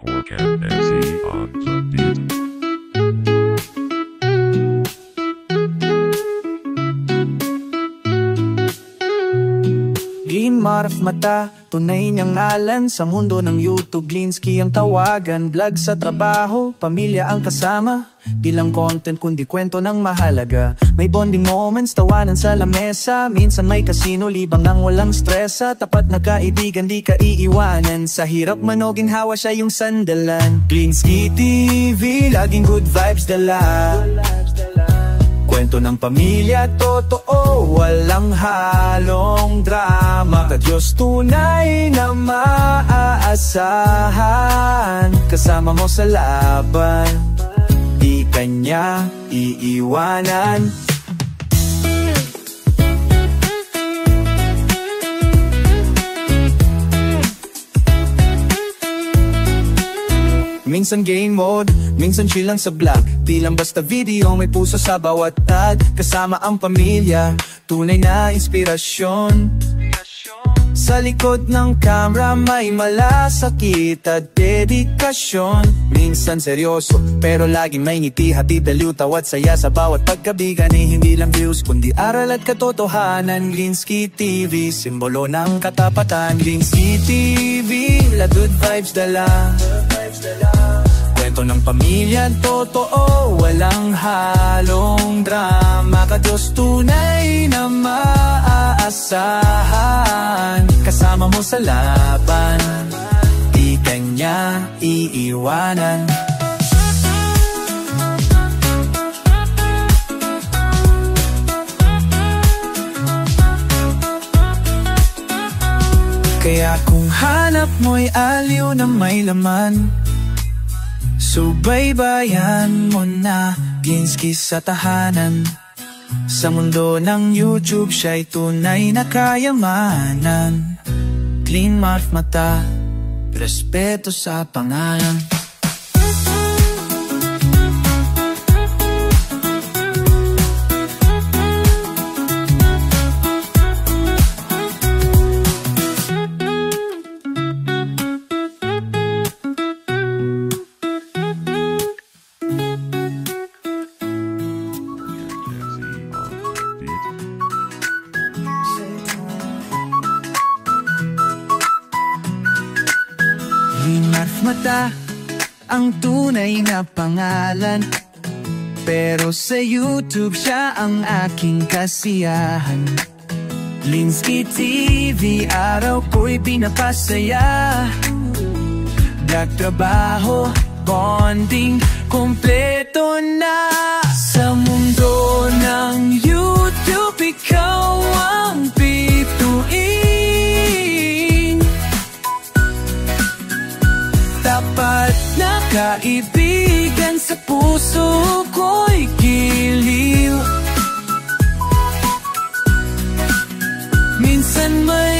4Cam MC on the beat. Green Marf mata, tunay niyang ngalan sa mundo ng YouTube. Glinsky ang tawagan, vlog sa trabaho, pamilya ang kasama. Di lang content kundi kwento ng mahalaga. May bonding moments, tawanan sa lamesa. Minsan may kasino, libang ng walang stressa. Tapat na kaibigan, di ka iiwanan. Sa hirap manoging hawa siya yung sandalan. Glinsky TV, laging good vibes dala. Kwento ng pamilya, totoo, walang halong drama. Ka-Diyos tunay na maaasahan. Kasama mo sa laban, di kanya iiwanan. Minsan game mode, minsan chill lang sa vlog. Di lang basta video, may puso sa bawat tag. Kasama ang pamilya, tunay na inspirasyon. Sa likod ng camera may malasakit at dedikasyon. Minsan seryoso, pero laging may ngiti, hatid, aliw, tawa at saya. Sa bawat pagkabigan ay hindi lang views, kundi aral at katotohanan. Glinsky TV, simbolo ng katapatan. Glinsky TV, la good vibes dala. Kwento ng pamilya, totoo, walang halong drama. Ka-Diyos tunay na maaasahan. Kasama mo sa laban, di kanya iiwanan. Kaya kung hanap mo'y aliw na may laman, subaybayan mo na Glinsky sa tahanan. Sa mundo ng YouTube siya'y tunay na kayamanan. Clean Marf mata, respeto sa pangalan. Green Marf mata, ang tunay na pangalan. Pero sa YouTube siya ang aking kasiyahan. Glinsky TV, araw ko'y pinapasaya. Nagtrabaho, bonding, kompleto na. Sa mundo ng YouTube, ikaw ang bituin. Tapat na kaibigan, sa puso ko'y giliw. Minsan may